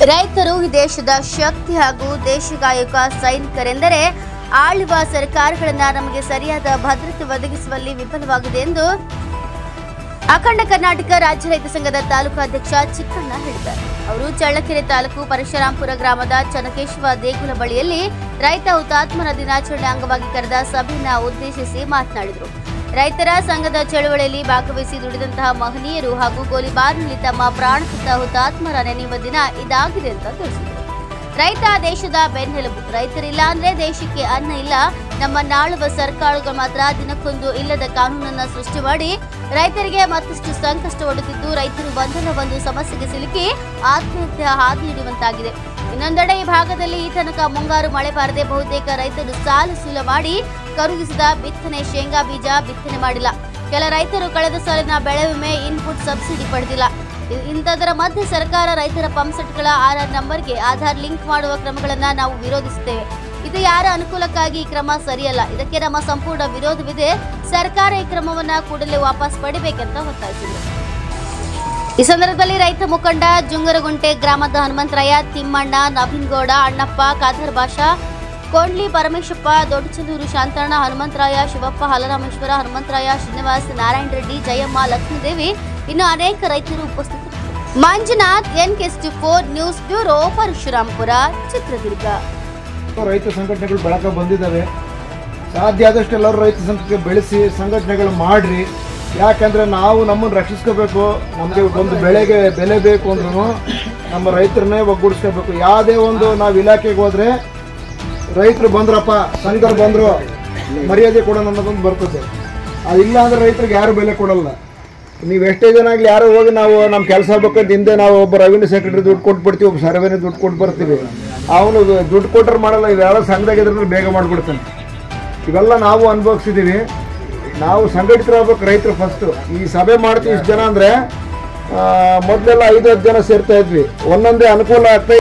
ರೈತರು ಈ ದೇಶದ ಶಕ್ತಿ ಹಾಗೂ ದೇಶಗಾಯಕ ಸೈನಿಕರೆಂದರೆ ಆಳುವ ಸರ್ಕಾರಗಳನ್ನು ನಮಗೆ ಸರಿಯಾದ ಭದ್ರತೆ ಒದಗಿಸುವಲ್ಲಿ ವಿಫಲವಾಗಿದೆ ಎಂದು ಅಖಂಡ ಕರ್ನಾಟಕ ರಾಜ್ಯ ರೈತ ಸಂಘದ ತಾಲೂಕು ಅಧ್ಯಕ್ಷ ಚಿಕ್ಕಣ್ಣ ಹೇಳಿದ್ದಾರೆ. ಅವರು ಚಳ್ಳಕೆರೆ ತಾಲೂಕು ಪರಶುರಾಂಪುರ ಗ್ರಾಮದ ಚನ್ನಕೇಶವ ದೇಗುಲ ಬಳಿಯಲ್ಲಿ ರೈತ ಹುತಾತ್ಮರ ದಿನಾಚರಣೆ ಅಂಗವಾಗಿ ಕರೆದ ಸಭೆಯನ್ನು ಉದ್ದೇಶಿಸಿ ಮಾತನಾಡಿದರು. ರೈತರ ಸಂಘದ ಚಳವಳಿಯಲ್ಲಿ ಭಾಗವಹಿಸಿ ದುಡಿದಂತಹ ಮಹನೀಯರು ಹಾಗೂ ಗೋಲಿಬಾರ್ನಲ್ಲಿ ತಮ್ಮ ಪ್ರಾಣಕೃತ ಹುತಾತ್ಮರ ನೆನೆಯುವ ದಿನ ಇದಾಗಿದೆ ಅಂತ ತಿಳಿಸಿದರು. ರೈತ ದೇಶದ ಬೆನ್ನೆಲುಬು. ರೈತರಿಲ್ಲ ಅಂದ್ರೆ ದೇಶಕ್ಕೆ ಅನ್ನ ಇಲ್ಲ. ನಮ್ಮ ನಾಳುವ ಸರ್ಕಾರಗಳು ಮಾತ್ರ ದಿನಕ್ಕೊಂದು ಇಲ್ಲದ ಕಾನೂನನ್ನು ಸೃಷ್ಟಿ ಮಾಡಿ ರೈತರಿಗೆ ಮತ್ತಷ್ಟು ಸಂಕಷ್ಟ ಒಡ್ಡುತ್ತಿದ್ದು ರೈತರು ಒಂದಲ್ಲ ಸಮಸ್ಯೆಗೆ ಸಿಲುಕಿ ಆತ್ಮಹತ್ಯೆ ಹಾದಿ ಹಿಡಿಯುವಂತಾಗಿದೆ. ಇನ್ನೊಂದೆಡೆ ಈ ಭಾಗದಲ್ಲಿ ಈ ತನಕ ಮುಂಗಾರು ಮಳೆ ಬಾರದೆ ಬಹುತೇಕ ರೈತರು ಸಾಲು ಸೂಲ ಮಾಡಿ ಕರುಗಿಸಿದ ಬಿತ್ತನೆ ಶೇಂಗಾ ಬೀಜ ಬಿತ್ತನೆ ಮಾಡಿಲ್ಲ. ಕೆಲ ರೈತರು ಕಳೆದ ಸಾಲಿನ ಬೆಳೆ ವಿಮೆ ಇನ್ಪುಟ್ ಸಬ್ಸಿಡಿ ಪಡೆದಿಲ್ಲ. ಇಂಥದರ ಮಧ್ಯೆ ಸರ್ಕಾರ ರೈತರ ಪಂಪ್ಸೆಟ್ಗಳ ಆರ್ಆರ್ ನಂಬರ್ಗೆ ಆಧಾರ್ ಲಿಂಕ್ ಮಾಡುವ ಕ್ರಮಗಳನ್ನು ನಾವು ವಿರೋಧಿಸುತ್ತೇವೆ. ಇದು ಯಾರ ಅನುಕೂಲಕ್ಕಾಗಿ ಈ ಕ್ರಮ ಸರಿಯಲ್ಲ. ಇದಕ್ಕೆ ನಮ್ಮ ಸಂಪೂರ್ಣ ವಿರೋಧವಿದೆ. ಸರ್ಕಾರ ಈ ಕ್ರಮವನ್ನ ಕೂಡಲೇ ವಾಪಸ್ ಪಡಿಬೇಕೆಂತ ಒತ್ತಾಯಿಸಿದರು. ಈ ಸಂದರ್ಭದಲ್ಲಿ ರೈತ ಮುಖಂಡ ಜುಂಗರಗುಂಟೆ ಗ್ರಾಮದ ಹನುಮಂತರಾಯ, ತಿಮ್ಮಣ್ಣ, ನವೀನ್ಗೌಡ, ಅಣ್ಣಪ್ಪ, ಖಾದರ್ ಭಾಷಾ, ಕೊಂಡ್ಲಿ ಪರಮೇಶಪ್ಪ, ದೊಡ್ಡಚಂದೂರು ಶಾಂತಣ್ಣ, ಹನುಮಂತರಾಯ, ಶಿವಪ್ಪ, ಹಲರಾಮೇಶ್ವರ, ಹನುಮಂತರಾಯ, ಶ್ರೀನಿವಾಸ್, ನಾರಾಯಣ ರೆಡ್ಡಿ, ಜಯಮ್ಮ, ಲಕ್ಷ್ಮೀದೇವಿ ಇನ್ನು ಅನೇಕ ರೈತರು ಉಪಸ್ಥಿತರಿದ್ದರು. Manjunath, NK64 news bureau, Parashurampura, Chitradurga. ರೈತ ಸಂಘಟನೆಗಳು ಬೆಳಕ ಬಂದಿದ್ದಾವೆ. ಸಾಧ್ಯ ಆದಷ್ಟು ಎಲ್ಲರೂ ರೈತ ಸಂಘಟನೆ ಬೆಳೆಸಿ ಸಂಘಟನೆಗಳು ಮಾಡ್ರಿ. ಯಾಕಂದರೆ ನಾವು ನಮ್ಮನ್ನು ರಕ್ಷಿಸ್ಕೋಬೇಕು. ನಮಗೆ ಒಂದು ಬೆಳೆಗೆ ಬೆಲೆ ಬೇಕು ಅಂದ್ರೂ ನಮ್ಮ ರೈತರನ್ನೇ ಒಗ್ಗೂಡಿಸ್ಕೋಬೇಕು. ಯಾವುದೇ ಒಂದು ನಾವು ಇಲಾಖೆಗೆ ಹೋದರೆ ರೈತರು ಬಂದ್ರಪ್ಪ, ಸಂಘರು ಬಂದರು, ಮರ್ಯಾದೆ ಕೊಡೋಣ ಅನ್ನೋದೊಂದು ಬರ್ತದೆ. ಅದಿಲ್ಲ ಅಂದರೆ ರೈತರಿಗೆ ಯಾರು ಬೆಲೆ ಕೊಡಲ್ಲ. ನೀವು ಎಷ್ಟೇ ಜನ ಆಗಲಿ ಯಾರೋ ಹೋಗಿ ನಾವು ನಮ್ಮ ಕೆಲಸ ಆಗ್ಬೇಕಂತ ಹಿಂದೆ ನಾವು ಒಬ್ಬ ರೆವಿನ್ಯೂ ಸೆಕ್ರೆಟರಿ ದುಡ್ಡು ಕೊಟ್ಬಿಡ್ತೀವಿ, ಒಬ್ಬ ಸರ್ವೇನೇ ದುಡ್ಡು ಕೊಟ್ಟು ಬರ್ತೀವಿ. ಅವನು ದುಡ್ಡು ಕೊಟ್ಟರೆ ಮಾಡಲ್ಲ. ಇವೆಲ್ಲ ಸಂಘದಾಗಿದ್ರೆ ಬೇಗ ಮಾಡಿಬಿಡ್ತಾನೆ. ಇವೆಲ್ಲ ನಾವು ಅನುಭವಿಸಿದ್ದೀವಿ. ನಾವು ಸಂಘಟಿತರಾಗಬೇಕು ರೈತರು ಫಸ್ಟು. ಈ ಸಭೆ ಮಾಡ್ತೀವಿ ಇಷ್ಟು ಜನ ಅಂದರೆ ಮೊದಲೆಲ್ಲ 5-10 ಜನ ಸೇರ್ತಾ ಇದ್ವಿ. ಒಂದೊಂದೇ ಅನುಕೂಲ ಆಗ್ತಾ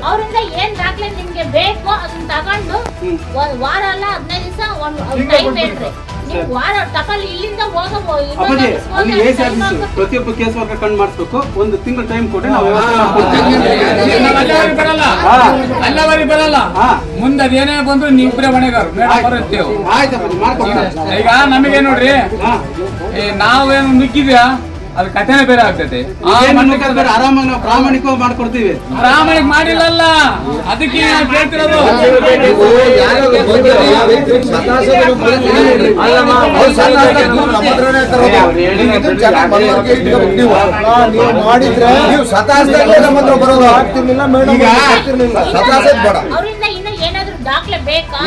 ಅವರಿಂದ ಏನ್ ದಾಖಲೆ ನಿಮ್ಗೆ ಬೇಕು ಅದನ್ನ ತಗೊಂಡು ವಾರ ಅಲ್ಲ 15 ದಿವಸ ಟೈಮ್ ಬೇಕ್ರಿ. ವಾರ ತಗೊಳ್ಳಿ. ಇಲ್ಲಿಂದ ಪ್ರತಿಯೊಬ್ಬ ಕೇಸ್ ವರ್ಗ ಕಂಡು ಮಾಡಿಸ್ಬೇಕು. ಒಂದು ತಿಂಗಳು ಟೈಮ್ ಕೊಟ್ಟರೆ ನಾವು ಬರಲ್ಲ. ಮುಂದೆ ಅದೇನೇ ಬಂದ್ರು ನೀವಿಬ್ಬರೇ ಮನೆಗಾರು ಬರುತ್ತೇವೆ. ಈಗ ನಮಗೆ ನೋಡ್ರಿ, ನಾವೇನು ನುಗ್ಗಿದ್ಯಾ ಅದು ಕಥೆನೇ ಬೇರೆ ಆಗ್ತೈತೆ. ಆರಾಮಾಗಿ ನಾವು ಪ್ರಾಮಾಣಿಕವಾಗಿ ಮಾಡ್ಕೊಡ್ತೀವಿ. ಪ್ರಾಮಾಣಿಕ ಮಾಡಿಲ್ಲಲ್ಲ, ಅದಕ್ಕೆ ಕೇಳ್ತಿರೋದು. ಮಾಡಿದ್ರೆ ನೀವು ದಾಖಲೆ ಬೇಕಾ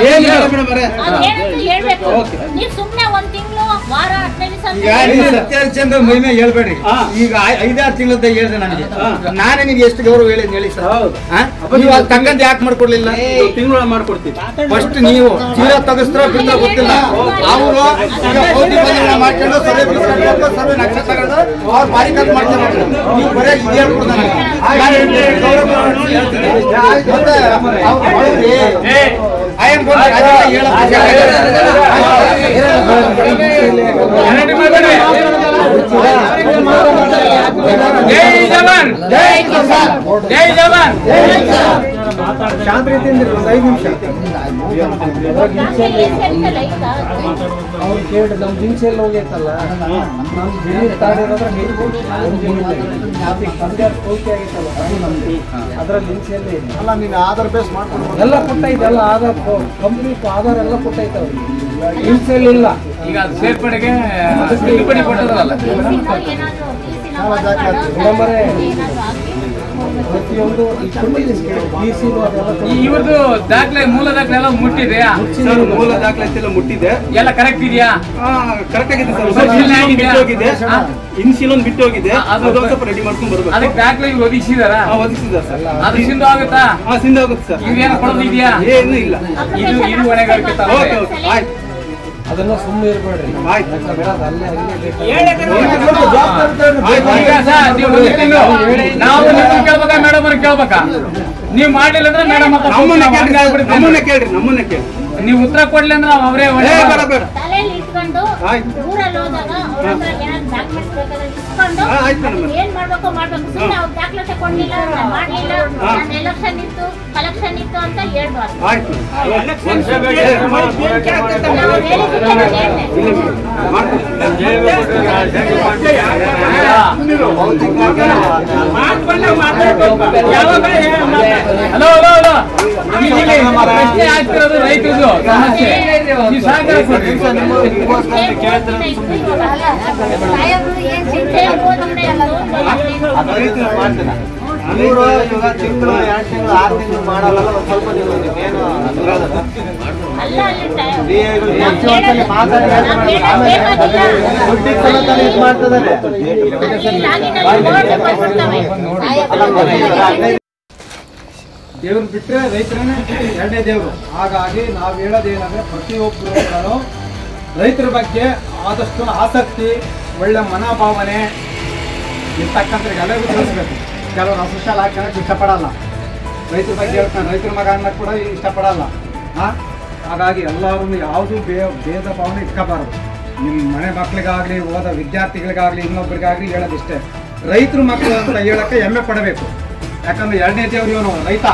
ಹೇಳ್ಬೇಕು. ನೀವು ಸುಮ್ನೆ ಒಂದ್ ತಿಂಗಳು ವಾರ 15 ಚಂದ್ರ ಮಹಿಮೆ ಹೇಳ್ಬೇಡ್ರಿ. ಈಗ 5-6 ತಿಂಗಳದ ಹೇಳಿದೆ ನನಗೆ. ನಾನೇ ನಿಮ್ಗೆ ಎಷ್ಟು ಗೌರವ ಹೇಳಿದ್ ಹೇಳಿ ಸರ್. ನೀವು ಅದು ತಕ್ಕಂತ ಯಾಕೆ ಮಾಡ್ಕೊಡ್ಲಿಲ್ಲ? ತಿಂಗಳ ಮಾಡ್ಕೊಡ್ತೀವಿ. ಫಸ್ಟ್ ನೀವು ತೀರಾ ತೆಗೆಸ್ತಾರ ಬಿಡ್ತಾ ಗೊತ್ತಿಲ್ಲ. ಅವರು ಮಾಡ್ಕೊಂಡು ಸರ್ವೆ ನಕ್ಷತ್ರ ಅವ್ರು ಬಾರಿ ಕಟ್ ಮಾಡ್ತಾರೆ. ನೀವು ಬರೀ ಇದು ಹೇಳ್ಕೊಡ್ತಾರೆ. ಜೈ ಜವಾನ್, ಜೈ ಕಿಸಾನ್, ಜೈ ಜವಾನ್. ಶಾಂತ ರೀತಿಯಿಂದ 5 ನಿಮಿಷ ಅವ್ರು ಕೇಳಿ ನಮ್ಮ ದಿನಸೆಲ್ಲ ಹೋಗೈತಲ್ಲ, ನಮ್ಮ ಜಮೀನು ತಾಡಿರೋದ್ರ ಅದರಲ್ಲಿ ದಿನಸೆಲ್ಲ ಅಲ್ಲ. ನೀನು ಆಧಾರ್ ಬೇಸ್ ಮಾಡ್ಕೊಂಡು ಎಲ್ಲ ಕೊಟ್ಟೈತೆ. ಎಲ್ಲ ಆಧಾರ್ ಕಂಪ್ಲೀಟ್ ಆಧಾರ್ ಎಲ್ಲ ಕೊಟ್ಟೈತೆ. ಅವ್ರಿಗೆ ದಿನಸೆಲ್ಲ ಇಲ್ಲ. ಈಗ ಅದು ಸೇರ್ಪಡೆಗೆ ತಿದ್ದುಪಡಿ ಕೊಟ್ಟದಲ್ಲ. ಪ್ರತಿಯೊಂದು ಇವ್ರದ್ದು ದಾಖಲೆ, ಮೂಲ ದಾಖಲೆ ಎಲ್ಲ ಮುಟ್ಟಿದೆಯಾ? ಮೂಲ ದಾಖಲೆ ಎಲ್ಲ ಮುಟ್ಟಿದೆ. ಎಲ್ಲ ಕರೆಕ್ಟ್ ಇದೆಯಾ? ಕರೆಕ್ಟ್ ಆಗಿದೆ ಸರ್. ಇನ್ಸಿಲ್ ಒಂದು ಬಿಟ್ಟು ಹೋಗಿದೆ. ಅದು ಸ್ವಲ್ಪ ರೆಡಿ ಮಾಡ್ಕೊಂಡು ಬರ್ಬೇಕು. ಅದಕ್ಕೆ ದಾಖಲೆ ಇವ್ರು ಒದಗಿಸಿದಾರ? ಒದಗಿಸಿದಾರೆ ಸರ್. ಅದು ಸಿಂಧು ಆಗುತ್ತಾ? ಸಿಂಧು ಆಗುತ್ತೆ ಸರ್. ಇವ್ರೇನು ಕೊಡೋದಿದೆಯಾ? ಏನು ಇಲ್ಲ. ಇದು ಹೊಣೆಗಾರಿಕೆ. ಆಯ್ತು. ಅದನ್ನ ಸುಮ್ಮನೆ ಇರಬೇಡ್ರಿ. ಈಗ ಸರ್ ನೀವು ಒಂದು ತಿಂಗಳು ನಾವು ನಿಮ್ಮನ್ನ ಕೇಳ್ಬೇಕಾ ಮೇಡಮ್ ಅವ್ರಿಗೆ ಕೇಳ್ಬೇಕಾ? ನೀವು ಮಾಡ್ಲಿಲ್ಲ ಅಂದ್ರೆ ಮೇಡಮ್ ನಮ್ಮನ್ನ ಕೇಳ್ರಿ. ನೀವು ಉತ್ತರ ಕೊಡ್ಲಿ ಅಂದ್ರೆ ಅವರೇ ತಲೆಯಲ್ಲಿ ಇಟ್ಕೊಂಡು ಊರಲ್ಲಿ ಹೋದಾಗ ಅವ್ರ ಹತ್ರ ಏನಾದ್ರು ಡಾಕ್ಯುಮೆಂಟ್ಸ್ ಬೇಕಾದ್ರೆ ಇಸ್ಕೊಂಡು ಏನ್ ಮಾಡ್ಬೇಕು ಸುಮ್ಮನೆ ಅವ್ರು ದಾಖಲಾತಿ ಕೊಡ್ಲಿಲ್ಲ ಮಾಡ್ಲಿಲ್ಲ ನಾನು ಎಲೆಕ್ಷನ್ ಇತ್ತು ಕಲೆಕ್ಷನ್ ಇತ್ತು ಅಂತ ಹೇಳ್ಬಾರ್ದು. ಹಲೋ ಪ್ರಶ್ನೆ ಆಗ್ತಿರೋದು ರೈತರದು ಸಮಸ್ಯೆ. ನೀವು ಸಹಕಾರ ಕೊಡ್ರಿ. ಇವರು ಇವಾಗ ತಿಂಗಳು 2 ತಿಂಗಳು 6 ತಿಂಗಳು ಮಾಡಲ್ಲ. ಒಂದ್ ಸ್ವಲ್ಪ ನೀವು ಏನು ದೇವ್ರು ಬಿಟ್ರೆ ರೈತರೇ ಎರಡನೇ ದೇವರು. ಹಾಗಾಗಿ ನಾವು ಹೇಳೋದೇನಂದ್ರೆ ಪ್ರತಿಯೊಬ್ಬರು ರೈತರ ಬಗ್ಗೆ ಆದಷ್ಟು ಆಸಕ್ತಿ, ಒಳ್ಳೆ ಮನೋಭಾವನೆ ಇರ್ತಕ್ಕಂಥವ್ರಿಗೆಲ್ಲರಿಗೂ ತಿಳಿಸ್ಬೇಕು. ಕೆಲವರು ಅಸೋಷಿಯಲ್ ಹಾಕೋಕ್ಕೆ ಇಷ್ಟಪಡಲ್ಲ, ರೈತರ ಬಗ್ಗೆ ಹೇಳ್ತಾನೆ, ರೈತರ ಮಗ ಅನ್ನೋಕ್ಕೆ ಕೂಡ ಇಷ್ಟಪಡಲ್ಲ. ಹಾಗಾಗಿ ಎಲ್ಲರೂ ಯಾವುದೂ ಭೇದ ಭಾವನೆ ಇಟ್ಕೋಬಾರ್ದು. ನಿಮ್ಮ ಮನೆ ಮಕ್ಕಳಿಗಾಗಲಿ, ಓದೋ ವಿದ್ಯಾರ್ಥಿಗಳಿಗಾಗಲಿ, ಇನ್ನೊಬ್ಬರಿಗಾಗಲಿ ಹೇಳೋದಿಷ್ಟೇ, ರೈತರ ಮಕ್ಕಳು ಅಂತ ಹೇಳೋಕ್ಕೆ ಹೆಮ್ಮೆ ಪಡಬೇಕು. ಯಾಕಂದ್ರೆ ಎರಡನೇ ದೇವ್ರು ಇವನು ರೈತ.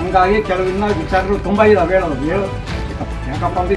ಹಂಗಾಗಿ ಕೆಲವು ಇನ್ನೂ ವಿಚಾರಗಳು ತುಂಬ ಇದಾವೆ ಹೇಳೋದು ಯಾಕಪ್ಪ ಅಂದ್ರೆ